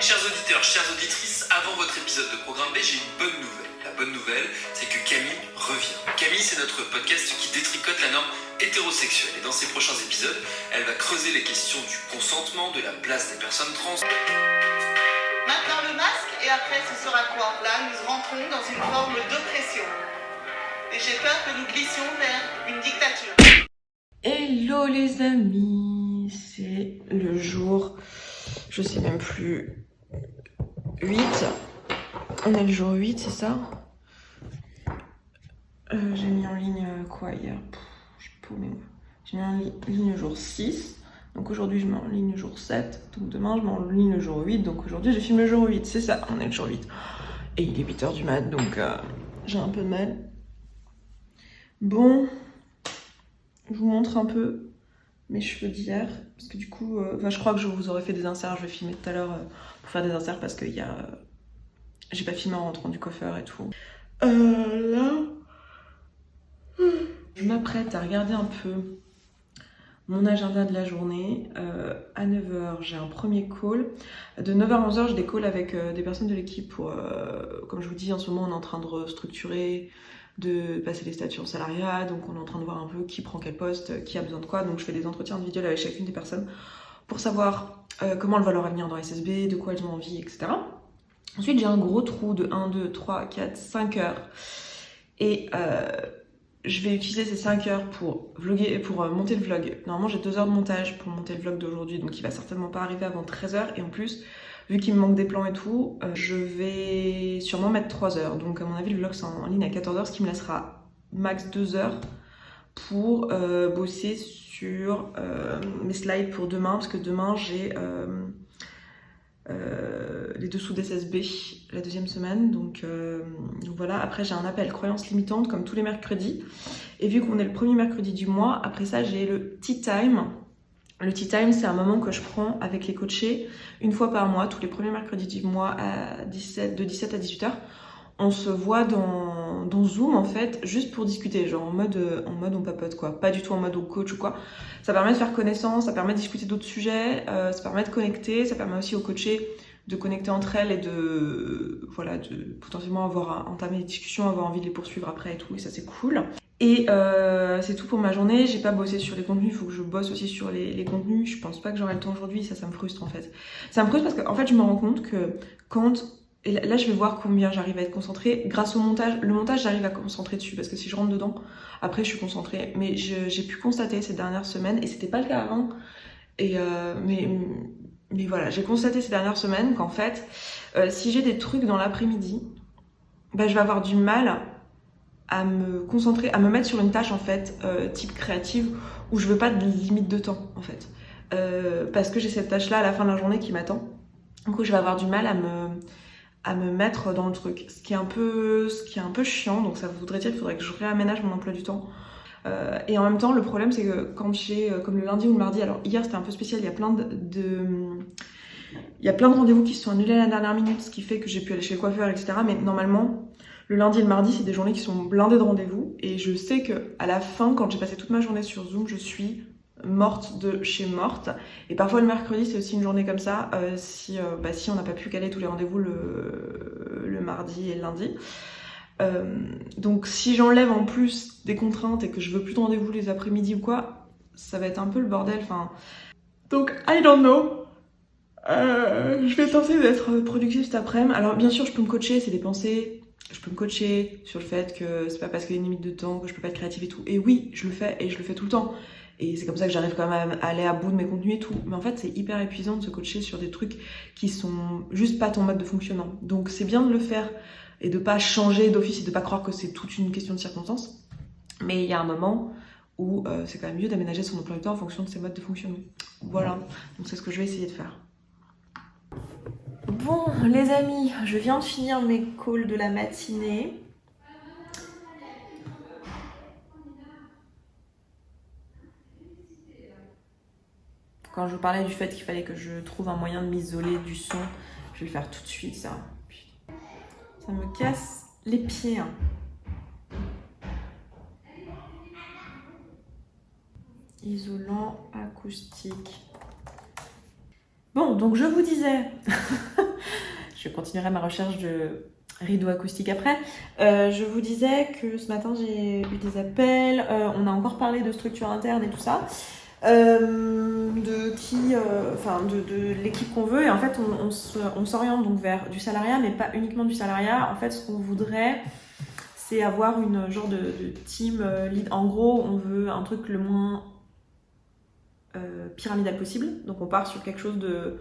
Chers auditeurs, chères auditrices, avant votre épisode de Programme B, j'ai une bonne nouvelle. La bonne nouvelle, c'est que Camille revient. Camille, c'est notre podcast qui détricote la norme hétérosexuelle. Et dans ses prochains épisodes, elle va creuser les questions du consentement, de la place des personnes trans. Maintenant le masque, et après ce sera quoi? Là, nous rentrons dans une forme d'oppression. Et j'ai peur que nous glissions vers une dictature. Hello les amis, c'est le jour, je sais même plus, 8. On est le jour 8, c'est ça? J'ai mis en ligne quoi hier? Je sais pas, mais j'ai mis en ligne le jour 6. Donc aujourd'hui je mets en ligne le jour 7. Donc demain je mets en ligne le jour 8. Donc aujourd'hui je filme le jour 8, c'est ça, on est le jour 8. Et il est 8h du mat, donc j'ai un peu de mal. Bon, je vous montre un peu mes cheveux d'hier, parce que du coup, je crois que je vous aurais fait des inserts, je vais filmer tout à l'heure pour faire des inserts parce que j'ai pas filmé en rentrant du coiffeur et tout. Là, je m'apprête à regarder un peu mon agenda de la journée. À 9h, j'ai un premier call. De 9h à 11h, j'ai des calls avec des personnes de l'équipe pour, comme je vous dis, en ce moment, on est en train de restructurer, de passer les statuts en salariat, donc on est en train de voir un peu qui prend quel poste, qui a besoin de quoi, donc je fais des entretiens individuels avec chacune des personnes pour savoir comment elles voient leur avenir dans SSB, de quoi elles ont envie, etc. Ensuite j'ai un gros trou de 1, 2, 3, 4, 5 heures et je vais utiliser ces 5 heures pour vlogger, pour monter le vlog. Normalement j'ai 2 heures de montage pour monter le vlog d'aujourd'hui, donc il va certainement pas arriver avant 13h, et en plus vu qu'il me manque des plans et tout, je vais sûrement mettre 3 heures. Donc à mon avis le vlog sera en ligne à 14h, ce qui me laissera max 2 heures pour bosser sur mes slides pour demain, parce que demain j'ai les dessous d'SSB la deuxième semaine, donc voilà. Après j'ai un appel croyance limitante comme tous les mercredis, et vu qu'on est le premier mercredi du mois, après ça j'ai le tea time. Le tea time, c'est un moment que je prends avec les coachés une fois par mois, tous les premiers mercredis du mois de 17 à 18h. On se voit dans Zoom en fait, juste pour discuter, genre en mode on papote quoi, pas du tout en mode on coach ou quoi. Ça permet de faire connaissance, ça permet de discuter d'autres sujets, ça permet de connecter, ça permet aussi aux coachés de connecter entre elles et de potentiellement entamer des discussions, avoir envie de les poursuivre après et tout, et ça c'est cool. Et c'est tout pour ma journée. J'ai pas bossé sur les contenus, il faut que je bosse aussi sur les contenus. Je pense pas que j'aurai le temps aujourd'hui, ça me frustre en fait. Ça me frustre parce que en fait je me rends compte que et là je vais voir combien j'arrive à être concentrée grâce au montage. Le montage j'arrive à concentrer dessus parce que si je rentre dedans, après je suis concentrée. Mais j'ai pu constater ces dernières semaines, et c'était pas le cas avant, et mais voilà, j'ai constaté ces dernières semaines qu'en fait si j'ai des trucs dans l'après-midi, je vais avoir du mal à me concentrer, à me mettre sur une tâche en fait type créative, où je veux pas de limite de temps en fait, parce que j'ai cette tâche là à la fin de la journée qui m'attend. Du coup je vais avoir du mal à me mettre dans le truc, ce qui est un peu chiant. Donc ça voudrait dire qu'il faudrait que je réaménage mon emploi du temps. Et en même temps le problème c'est que quand j'ai comme le lundi ou le mardi, alors hier c'était un peu spécial, il y a plein de rendez-vous qui se sont annulés à la dernière minute, ce qui fait que j'ai pu aller chez le coiffeur, etc. Mais normalement le lundi et le mardi, c'est des journées qui sont blindées de rendez-vous. Et je sais qu'à la fin, quand j'ai passé toute ma journée sur Zoom, je suis morte de chez morte. Et parfois le mercredi, c'est aussi une journée comme ça, si on n'a pas pu caler tous les rendez-vous le mardi et le lundi. Donc si j'enlève en plus des contraintes et que je veux plus de rendez-vous les après-midi ou quoi, ça va être un peu le bordel. Donc I don't know. Je vais tenter d'être productive cet après-midi. Alors bien sûr, je peux me coacher, c'est des pensées. Je peux me coacher sur le fait que c'est pas parce qu'il y a une limite de temps que je peux pas être créative et tout. Et oui, je le fais, et je le fais tout le temps. Et c'est comme ça que j'arrive quand même à aller à bout de mes contenus et tout. Mais en fait, c'est hyper épuisant de se coacher sur des trucs qui sont juste pas ton mode de fonctionnement. Donc c'est bien de le faire et de pas changer d'office et de pas croire que c'est toute une question de circonstances. Mais il y a un moment où c'est quand même mieux d'aménager son emploi du temps en fonction de ses modes de fonctionnement. Voilà, donc c'est ce que je vais essayer de faire. Bon les amis, je viens de finir mes calls de la matinée. Quand je vous parlais du fait qu'il fallait que je trouve un moyen de m'isoler du son, je vais le faire tout de suite ça. Ça me casse les pieds. Isolant acoustique. Bon, donc je vous disais je continuerai ma recherche de rideaux acoustiques après. Je vous disais que ce matin j'ai eu des appels, on a encore parlé de structure interne et tout ça, de l'équipe qu'on veut, et en fait on s'oriente donc vers du salariat, mais pas uniquement du salariat. En fait, ce qu'on voudrait, c'est avoir une genre de team lead. En gros, on veut un truc le moins pyramidal possible, donc on part sur quelque chose de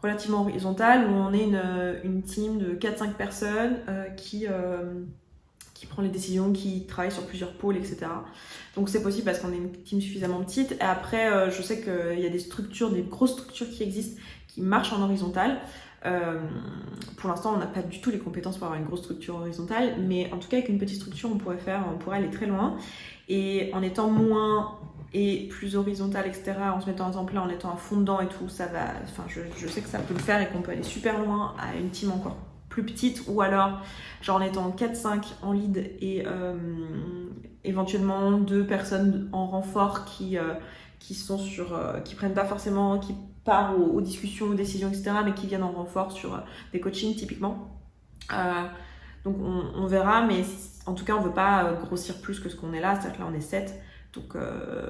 relativement horizontal, où on est une team de 4-5 personnes qui prend les décisions, qui travaille sur plusieurs pôles, etc. Donc c'est possible parce qu'on est une team suffisamment petite. Et après, je sais qu'il y a des grosses structures qui existent, qui marchent en horizontal. Pour l'instant, on n'a pas du tout les compétences pour avoir une grosse structure horizontale, mais en tout cas, avec une petite structure, on pourrait aller très loin. Et en étant moins et plus horizontal, etc., en se mettant en temps plein, en étant à fond dedans et tout, ça va. Enfin, je sais que ça peut le faire et qu'on peut aller super loin à une team encore plus petite, ou alors genre en étant 4-5 en lead et éventuellement 2 personnes en renfort qui prennent pas forcément, qui partent aux discussions, aux décisions, etc., mais qui viennent en renfort sur des coachings typiquement. Donc on verra, mais en tout cas on veut pas grossir plus que ce qu'on est là, c'est-à-dire que là on est 7. Donc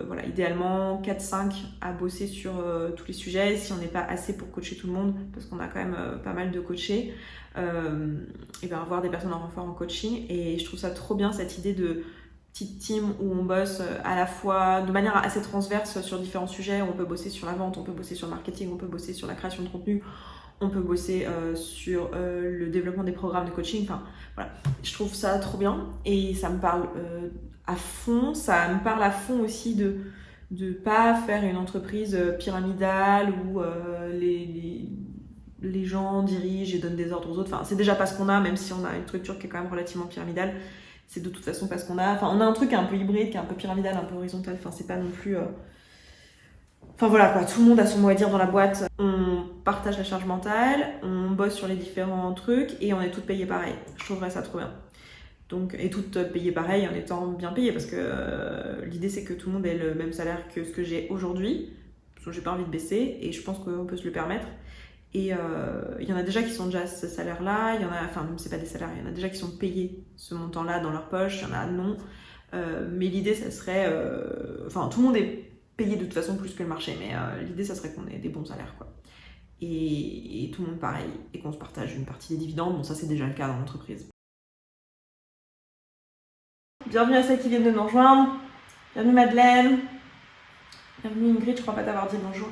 voilà, idéalement 4-5 à bosser sur tous les sujets. Si on n'est pas assez pour coacher tout le monde, parce qu'on a quand même pas mal de coachés, et bien avoir des personnes en renfort en coaching. Et je trouve ça trop bien, cette idée de petite team où on bosse à la fois de manière assez transverse sur différents sujets. On peut bosser sur la vente, on peut bosser sur le marketing, on peut bosser sur la création de contenu, on peut bosser sur le développement des programmes de coaching. Enfin voilà, je trouve ça trop bien et ça me parle à fond. Ça me parle à fond aussi de pas faire une entreprise pyramidale où les gens dirigent et donnent des ordres aux autres. Enfin, c'est déjà pas ce qu'on a, même si on a une structure qui est quand même relativement pyramidale. C'est de toute façon pas ce qu'on a. Enfin, on a un truc un peu hybride, qui est un peu pyramidal, un peu horizontal. Enfin, c'est pas non plus... Enfin voilà quoi, tout le monde a son mot à dire dans la boîte. On partage la charge mentale, on bosse sur les différents trucs et on est toutes payées pareil. Je trouverais ça trop bien. Donc, et toutes payées pareil en étant bien payées, parce que l'idée c'est que tout le monde ait le même salaire que ce que j'ai aujourd'hui, parce que j'ai pas envie de baisser et je pense qu'on peut se le permettre. Et il y en a déjà qui sont déjà à ce salaire-là, il y en a, enfin c'est pas des salaires, il y en a déjà qui sont payés ce montant-là dans leur poche, il y en a non. Mais l'idée ça serait, enfin tout le monde est payé de toute façon plus que le marché, mais l'idée ça serait qu'on ait des bons salaires quoi. Et tout le monde pareil, et qu'on se partage une partie des dividendes. Bon, ça c'est déjà le cas dans l'entreprise. Bienvenue à celles qui viennent de nous rejoindre. Bienvenue Madeleine. Bienvenue Ingrid, je crois pas t'avoir dit bonjour.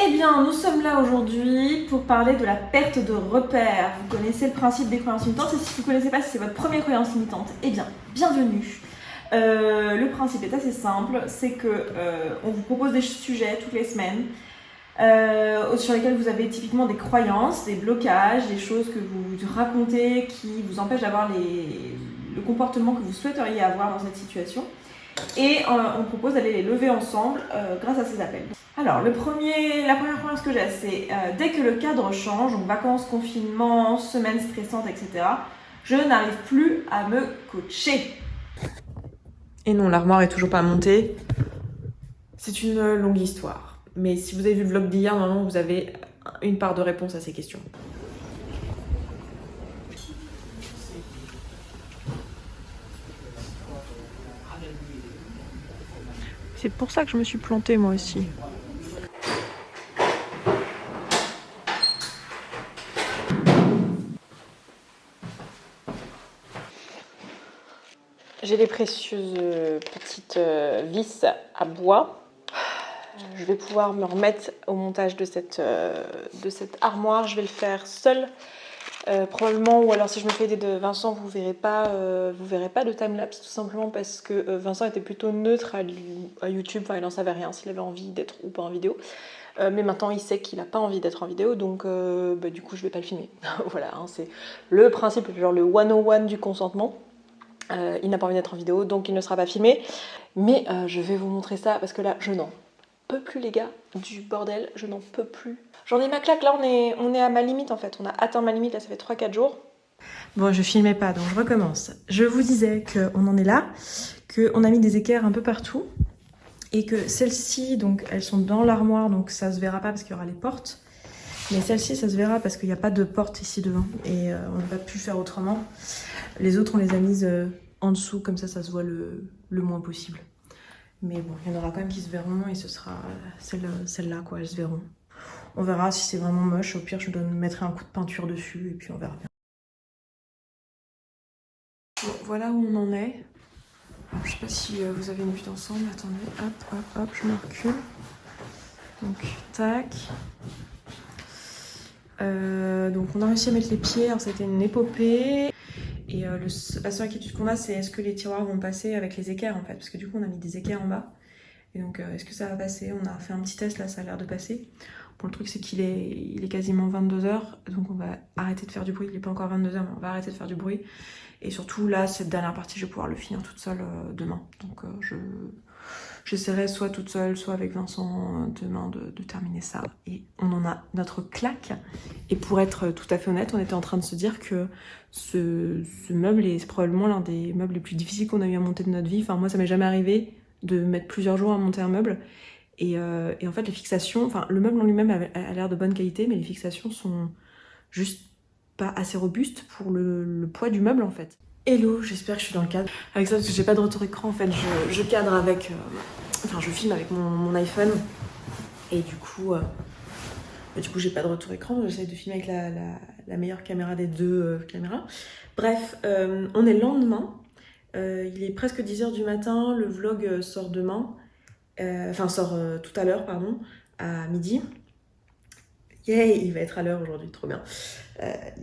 Eh bien, nous sommes là aujourd'hui pour parler de la perte de repères. Vous connaissez le principe des croyances limitantes, et si vous ne connaissez pas, si c'est votre première croyance limitante, eh bien, bienvenue. Le principe est assez simple, c'est que on vous propose des sujets toutes les semaines sur lesquels vous avez typiquement des croyances, des blocages, des choses que vous racontez qui vous empêchent d'avoir le comportement que vous souhaiteriez avoir dans cette situation. Et on propose d'aller les lever ensemble grâce à ces appels. Alors, la première croyance que j'ai, c'est dès que le cadre change, donc vacances, confinement, semaines stressantes, etc., je n'arrive plus à me coacher. Et non, l'armoire est toujours pas montée. C'est une longue histoire. Mais si vous avez vu le vlog d'hier, normalement, vous avez une part de réponse à ces questions. C'est pour ça que je me suis plantée moi aussi. J'ai les précieuses petites vis à bois. Je vais pouvoir me remettre au montage de cette armoire. Je vais le faire seule. Probablement, ou alors si je me fais aider de Vincent, vous verrez pas de timelapse, tout simplement parce que Vincent était plutôt neutre à YouTube, enfin il n'en savait rien s'il avait envie d'être ou pas en vidéo, mais maintenant il sait qu'il n'a pas envie d'être en vidéo, donc du coup je vais pas le filmer. Voilà, hein, c'est le principe, genre le 101 du consentement. Il n'a pas envie d'être en vidéo, donc il ne sera pas filmé, mais je vais vous montrer ça parce que là je n'en peux plus les gars, du bordel, je n'en peux plus. J'en ai ma claque, là on est à ma limite en fait, on a atteint ma limite, là ça fait 3-4 jours. Bon, je filmais pas, donc je recommence. Je vous disais qu'on en est là, qu'on a mis des équerres un peu partout, et que celles-ci, donc elles sont dans l'armoire, donc ça se verra pas parce qu'il y aura les portes. Mais celle-ci, ça se verra parce qu'il n'y a pas de porte ici devant. Et on n'a pas pu faire autrement. Les autres, on les a mises en dessous, comme ça se voit le moins possible. Mais bon, il y en aura quand même qui se verront et ce sera celle-là, quoi, elles se verront. On verra si c'est vraiment moche. Au pire, je mettrai un coup de peinture dessus et puis on verra bien. Bon, voilà où on en est. Alors, je sais pas si vous avez une vue d'ensemble. Attendez, hop, je me recule. Donc, tac. Donc on a réussi à mettre les pieds, alors c'était une épopée. Et la seule inquiétude qu'on a, c'est est-ce que les tiroirs vont passer avec les équerres en fait, parce que du coup on a mis des équerres en bas. Et donc est-ce que ça va passer? On a fait un petit test là, ça a l'air de passer. Bon, le truc c'est qu'il est quasiment 22h, donc on va arrêter de faire du bruit. Il n'est pas encore 22h, mais on va arrêter de faire du bruit. Et surtout là, cette dernière partie, je vais pouvoir le finir toute seule demain. Donc j'essaierai soit toute seule, soit avec Vincent demain de terminer ça. Et on en a notre claque. Et pour être tout à fait honnête, on était en train de se dire que ce meuble est probablement l'un des meubles les plus difficiles qu'on a eu à monter de notre vie. Enfin, moi, ça m'est jamais arrivé de mettre plusieurs jours à monter un meuble. Et en fait, les fixations, enfin, le meuble en lui-même a l'air de bonne qualité, mais les fixations sont juste pas assez robustes pour le poids du meuble, en fait. Hello, j'espère que je suis dans le cadre. Avec ça, parce que j'ai pas de retour écran, en fait, je cadre avec... Enfin, je filme avec mon iPhone. Et du coup, j'ai pas de retour écran. J'essaie de filmer avec la meilleure caméra des deux caméras. Bref, on est le lendemain. Il est presque 10h du matin. Le vlog sort demain. Sort tout à l'heure, pardon, à midi. Yay, il va être à l'heure aujourd'hui, trop bien.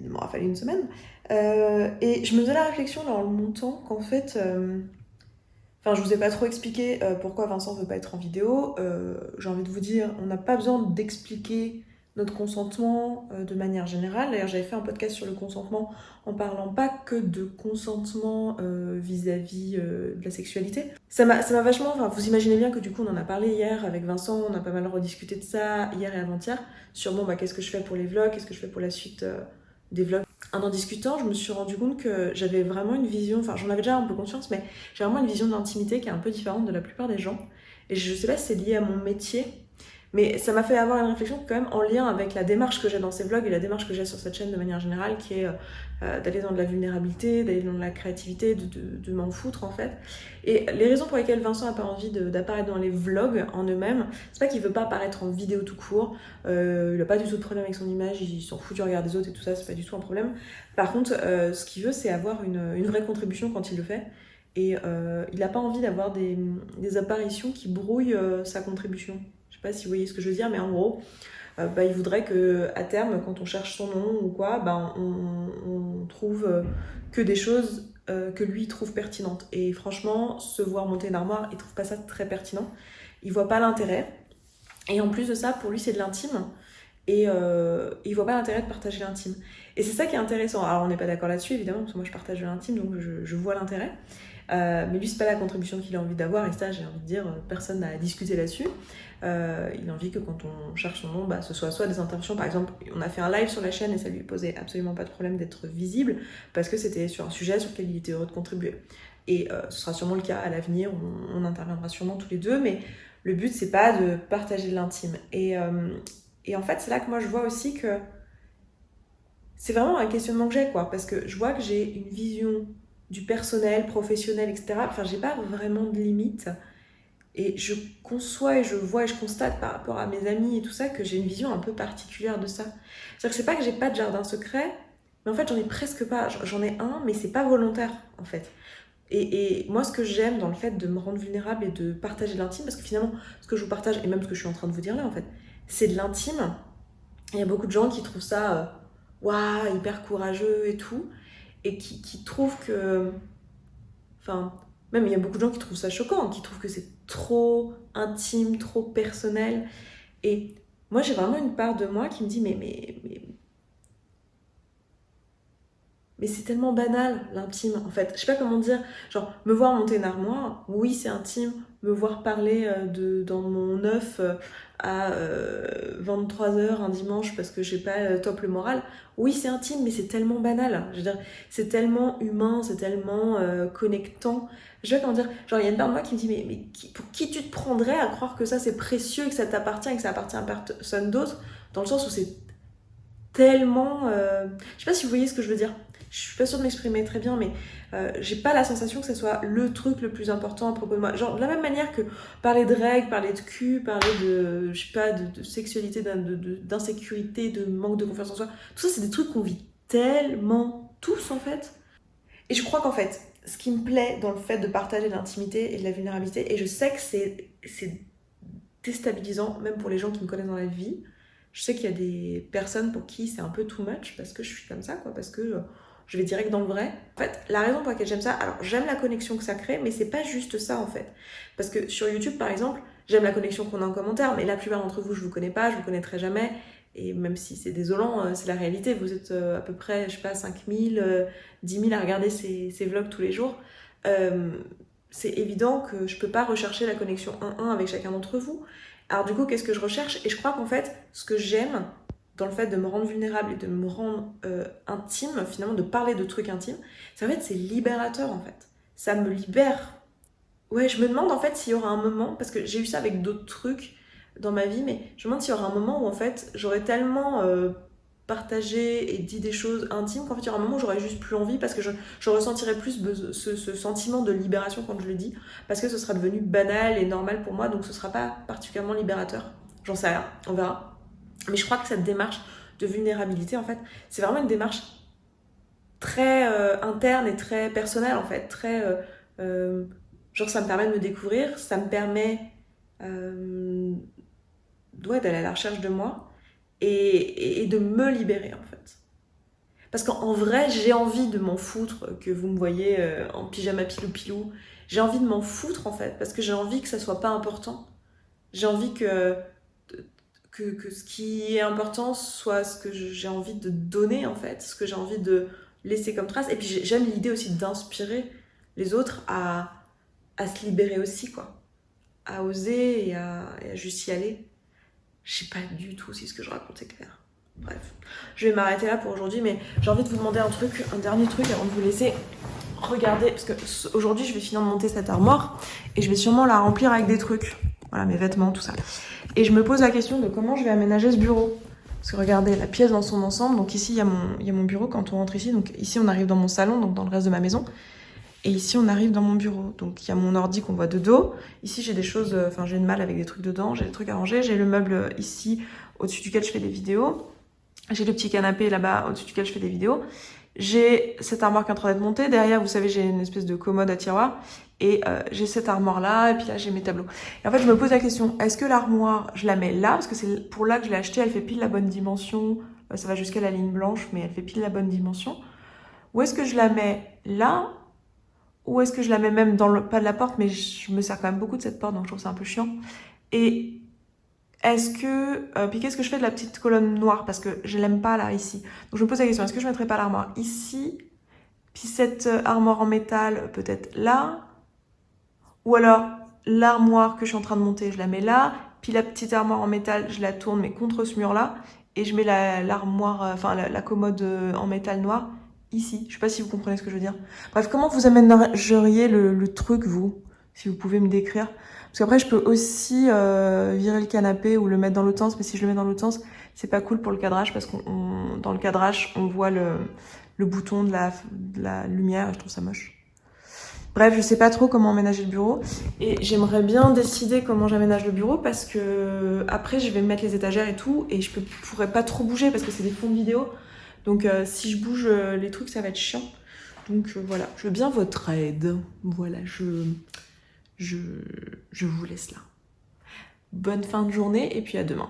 Il m'aura fallu une semaine. Et je me faisais la réflexion dans le montant qu'en fait... je vous ai pas trop expliqué pourquoi Vincent veut pas être en vidéo. J'ai envie de vous dire, on n'a pas besoin d'expliquer notre consentement de manière générale. D'ailleurs, j'avais fait un podcast sur le consentement en parlant pas que de consentement vis-à-vis de la sexualité. Ça m'a vachement... Enfin, vous imaginez bien que du coup, on en a parlé hier avec Vincent, on a pas mal rediscuté de ça hier et avant-hier, sur qu'est-ce que je fais pour les vlogs, qu'est-ce que je fais pour la suite des vlogs. En discutant, je me suis rendu compte que j'avais vraiment une vision, enfin j'en avais déjà un peu conscience, mais j'ai vraiment une vision de l'intimité qui est un peu différente de la plupart des gens. Et je sais pas si c'est lié à mon métier, mais ça m'a fait avoir une réflexion quand même en lien avec la démarche que j'ai dans ces vlogs et la démarche que j'ai sur cette chaîne de manière générale, qui est d'aller dans de la vulnérabilité, d'aller dans de la créativité, de m'en foutre en fait. Et les raisons pour lesquelles Vincent n'a pas envie d'apparaître dans les vlogs en eux-mêmes, c'est pas qu'il veut pas apparaître en vidéo tout court, il a pas du tout de problème avec son image, il s'en fout du regard des autres et tout ça, c'est pas du tout un problème. Par contre, ce qu'il veut, c'est avoir une vraie contribution quand il le fait. Et il n'a pas envie d'avoir des apparitions qui brouillent sa contribution. Je sais pas si vous voyez ce que je veux dire, mais en gros, il voudrait qu'à terme, quand on cherche son nom ou quoi, on trouve que des choses que lui trouve pertinentes. Et franchement, se voir monter une armoire, il trouve pas ça très pertinent. Il voit pas l'intérêt. Et en plus de ça, pour lui, c'est de l'intime. Et il voit pas l'intérêt de partager l'intime. Et c'est ça qui est intéressant. Alors on n'est pas d'accord là-dessus évidemment, parce que moi je partage de l'intime, donc je vois l'intérêt. Mais lui c'est pas la contribution qu'il a envie d'avoir, et ça j'ai envie de dire, personne n'a à discuter là-dessus. Il a envie que quand on cherche son nom, ce soit des interventions. Par exemple, on a fait un live sur la chaîne et ça lui posait absolument pas de problème d'être visible, parce que c'était sur un sujet sur lequel il était heureux de contribuer. Et ce sera sûrement le cas à l'avenir, on interviendra sûrement tous les deux, mais le but c'est pas de partager de l'intime. Et en fait, c'est là que moi je vois aussi que c'est vraiment un questionnement que j'ai, quoi, parce que je vois que j'ai une vision du personnel, professionnel, etc. Enfin, j'ai pas vraiment de limite. Et je conçois et je vois et je constate par rapport à mes amis et tout ça que j'ai une vision un peu particulière de ça. C'est-à-dire que c'est pas que j'ai pas de jardin secret, mais en fait, j'en ai presque pas. J'en ai un, mais c'est pas volontaire, en fait. Et moi, ce que j'aime dans le fait de me rendre vulnérable et de partager de l'intime, parce que finalement, ce que je vous partage, et même ce que je suis en train de vous dire là, en fait, c'est de l'intime. Il y a beaucoup de gens qui trouvent ça waouh, hyper courageux et tout, et qui trouvent que... Enfin, même il y a beaucoup de gens qui trouvent ça choquant, qui trouvent que c'est trop intime, trop personnel. Et moi, j'ai vraiment une part de moi qui me dit mais c'est tellement banal, l'intime, en fait. Je sais pas comment dire. Genre, me voir monter une armoire, oui, c'est intime. Me voir parler dans mon œuf à 23h un dimanche parce que j'ai pas top le moral, oui, c'est intime, mais c'est tellement banal. Je veux dire, c'est tellement humain, c'est tellement connectant. Je sais pas comment dire. Genre, il y a une part de moi qui me dit, mais pour qui tu te prendrais à croire que ça, c'est précieux, que ça t'appartient et que ça appartient à personne d'autre, dans le sens où c'est tellement... Je sais pas si vous voyez ce que je veux dire. Je suis pas sûre de m'exprimer très bien, mais j'ai pas la sensation que ce soit le truc le plus important à propos de moi. Genre, de la même manière que parler de règles, parler de cul, parler de, je sais pas, de sexualité, d'insécurité, de manque de confiance en soi, tout ça, c'est des trucs qu'on vit tellement tous, en fait. Et je crois qu'en fait, ce qui me plaît dans le fait de partager de l'intimité et de la vulnérabilité, et je sais que c'est déstabilisant, même pour les gens qui me connaissent dans la vie, je sais qu'il y a des personnes pour qui c'est un peu too much, parce que je suis comme ça, quoi, parce que je vais direct dans le vrai. En fait, la raison pour laquelle j'aime ça, alors j'aime la connexion que ça crée, mais c'est pas juste ça, en fait. Parce que sur YouTube, par exemple, j'aime la connexion qu'on a en commentaire, mais la plupart d'entre vous, je vous connais pas, je vous connaîtrai jamais, et même si c'est désolant, c'est la réalité, vous êtes à peu près, je sais pas, 5000, 10 000 à regarder ces vlogs tous les jours. C'est évident que je peux pas rechercher la connexion 1-1 avec chacun d'entre vous. Alors du coup, qu'est-ce que je recherche? Et je crois qu'en fait, ce que j'aime dans le fait de me rendre vulnérable et de me rendre intime, finalement, de parler de trucs intimes, en fait, c'est libérateur, en fait. Ça me libère. Ouais, je me demande, en fait, s'il y aura un moment, parce que j'ai eu ça avec d'autres trucs dans ma vie, mais je me demande s'il y aura un moment où, en fait, j'aurais tellement partagé et dit des choses intimes qu'en fait, il y aura un moment où j'aurais juste plus envie, parce que je ressentirais plus ce sentiment de libération quand je le dis, parce que ce sera devenu banal et normal pour moi, donc ce sera pas particulièrement libérateur. J'en sais rien, on verra. Mais je crois que cette démarche de vulnérabilité, en fait, c'est vraiment une démarche très interne et très personnelle, en fait. Très, genre, ça me permet de me découvrir, ça me permet d'aller à la recherche de moi et de me libérer, en fait. Parce qu'en vrai, j'ai envie de m'en foutre que vous me voyez en pyjama pilou-pilou. J'ai envie de m'en foutre, en fait, parce que j'ai envie que ça soit pas important. J'ai envie que ce qui est important soit ce que j'ai envie de donner, en fait, ce que j'ai envie de laisser comme trace. Et puis j'aime l'idée aussi d'inspirer les autres à se libérer aussi, quoi. À oser et à juste y aller. Je sais pas du tout si ce que je raconte est clair. Bref, je vais m'arrêter là pour aujourd'hui, mais j'ai envie de vous demander un dernier truc avant de vous laisser regarder, parce que aujourd'hui je vais finir de monter cette armoire et je vais sûrement la remplir avec des trucs. Voilà, mes vêtements, tout ça. Et je me pose la question de comment je vais aménager ce bureau. Parce que regardez, la pièce dans son ensemble, donc ici il y a mon bureau quand on rentre ici, donc ici on arrive dans mon salon, donc dans le reste de ma maison. Et ici on arrive dans mon bureau, donc il y a mon ordi qu'on voit de dos. Ici j'ai des choses, j'ai une malle avec des trucs dedans, j'ai des trucs à ranger, j'ai le meuble ici au-dessus duquel je fais des vidéos. J'ai le petit canapé là-bas au-dessus duquel je fais des vidéos. J'ai cette armoire qui est en train d'être montée. Derrière, vous savez, j'ai une espèce de commode à tiroir. Et j'ai cette armoire-là, et puis là, j'ai mes tableaux. Et en fait, je me pose la question, est-ce que l'armoire, je la mets là? Parce que c'est pour là que je l'ai achetée, elle fait pile la bonne dimension. Ça va jusqu'à la ligne blanche, mais elle fait pile la bonne dimension. Ou est-ce que je la mets là? Ou est-ce que je la mets même dans le pas de la porte? Mais je me sers quand même beaucoup de cette porte, donc je trouve ça un peu chiant. Et est-ce que... puis qu'est-ce que je fais de la petite colonne noire? Parce que je l'aime pas là, ici. Donc je me pose la question, est-ce que je mettrais pas l'armoire ici? Puis cette armoire en métal, peut-être là? Ou alors, l'armoire que je suis en train de monter, je la mets là. Puis la petite armoire en métal, je la tourne, mais contre ce mur-là. Et je mets l'armoire, la commode en métal noir ici. Je sais pas si vous comprenez ce que je veux dire. Bref, comment vous aménageriez le truc, vous? Si vous pouvez me décrire. Parce qu'après, je peux aussi virer le canapé ou le mettre dans l'autre sens. Mais si je le mets dans l'autre sens, c'est pas cool pour le cadrage. Parce que dans le cadrage, on voit le bouton de la lumière. Et je trouve ça moche. Bref, je sais pas trop comment aménager le bureau. Et j'aimerais bien décider comment j'aménage le bureau. Parce que après, je vais mettre les étagères et tout. Et je pourrais pas trop bouger parce que c'est des fonds de vidéo. Donc si je bouge les trucs, ça va être chiant. Donc voilà, je veux bien votre aide. Voilà, je vous laisse là. Bonne fin de journée et puis à demain.